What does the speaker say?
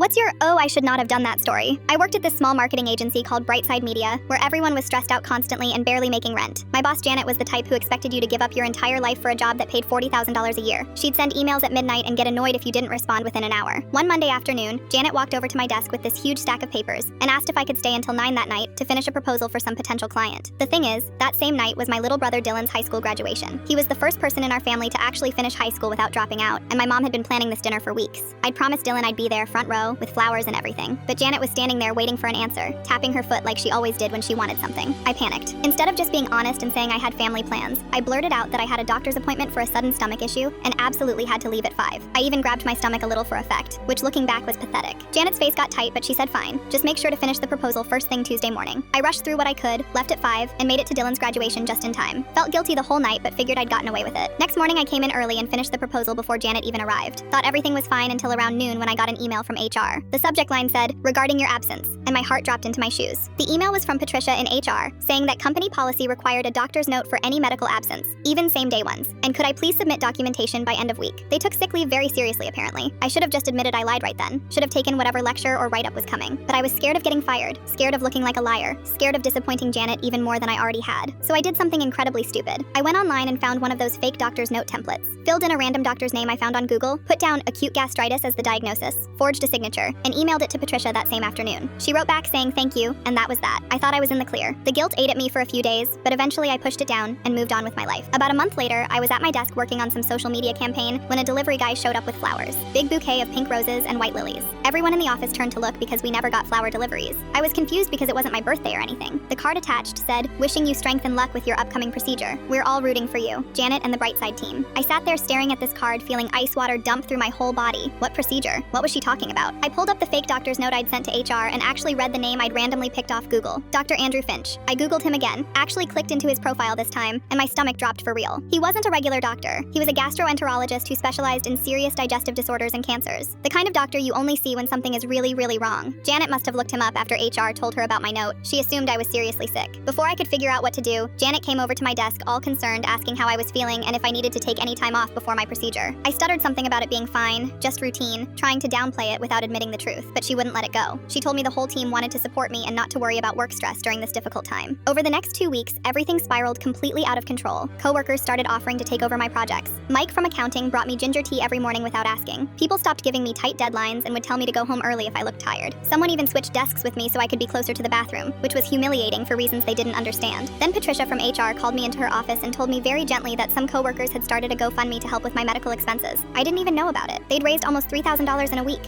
What's your "oh, I should not have done that" story? I worked at this small marketing agency called Brightside Media, where everyone was stressed out constantly and barely making rent. My boss Janet was the type who expected you to give up your entire life for a job that paid $40,000 a year. She'd send emails at midnight and get annoyed if you didn't respond within an hour. One Monday afternoon, Janet walked over to my desk with this huge stack of papers and asked if I could stay until 9 that night to finish a proposal for some potential client. The thing is, that same night was my little brother Dylan's high school graduation. He was the first person in our family to actually finish high school without dropping out, and my mom had been planning this dinner for weeks. I'd promised Dylan I'd be there front row with flowers and everything, but Janet was standing there waiting for an answer, tapping her foot like she always did when she wanted something. I panicked. Instead of just being honest and saying I had family plans, I blurted out that I had a doctor's appointment for a sudden stomach issue and absolutely had to leave at 5. I even grabbed my stomach a little for effect, which looking back was pathetic. Janet's face got tight, but she said fine. Just make sure to finish the proposal first thing Tuesday morning. I rushed through what I could, left at 5, and made it to Dylan's graduation just in time. Felt guilty the whole night, but figured I'd gotten away with it. Next morning I came in early and finished the proposal before Janet even arrived. Thought everything was fine until around noon when I got an email from HR. The subject line said, "Regarding your absence," and my heart dropped into my shoes. The email was from Patricia in HR, saying that company policy required a doctor's note for any medical absence, even same-day ones, and could I please submit documentation by end of week. They took sick leave very seriously, apparently. I should have just admitted I lied right then. Should have taken whatever lecture or write-up was coming. But I was scared of getting fired, scared of looking like a liar, scared of disappointing Janet even more than I already had. So I did something incredibly stupid. I went online and found one of those fake doctor's note templates, filled in a random doctor's name I found on Google, put down acute gastritis as the diagnosis, forged a signature, and emailed it to Patricia that same afternoon. She wrote back saying thank you, and that was that. I thought I was in the clear. The guilt ate at me for a few days, but eventually I pushed it down and moved on with my life. About a month later, I was at my desk working on some social media campaign when a delivery guy showed up with flowers. Big bouquet of pink roses and white lilies. Everyone in the office turned to look because we never got flower deliveries. I was confused because it wasn't my birthday or anything. The card attached said, "Wishing you strength and luck with your upcoming procedure. We're all rooting for you. Janet and the Brightside team." I sat there staring at this card, feeling ice water dump through my whole body. What procedure? What was she talking about? I pulled up the fake doctor's note I'd sent to HR and actually read the name I'd randomly picked off Google. Dr. Andrew Finch. I Googled him again, actually clicked into his profile this time, and my stomach dropped for real. He wasn't a regular doctor. He was a gastroenterologist who specialized in serious digestive disorders and cancers. The kind of doctor you only see when something is really, really wrong. Janet must have looked him up after HR told her about my note. She assumed I was seriously sick. Before I could figure out what to do, Janet came over to my desk all concerned, asking how I was feeling and if I needed to take any time off before my procedure. I stuttered something about it being fine, just routine, trying to downplay it without admitting the truth, but she wouldn't let it go. She told me the whole team wanted to support me and not to worry about work stress during this difficult time. Over the next 2 weeks, everything spiraled completely out of control. Coworkers started offering to take over my projects. Mike from accounting brought me ginger tea every morning without asking. People stopped giving me tight deadlines and would tell me to go home early if I looked tired. Someone even switched desks with me so I could be closer to the bathroom, which was humiliating for reasons they didn't understand. Then Patricia from HR called me into her office and told me very gently that some coworkers had started a GoFundMe to help with my medical expenses. I didn't even know about it. They'd raised almost $3,000 in a week.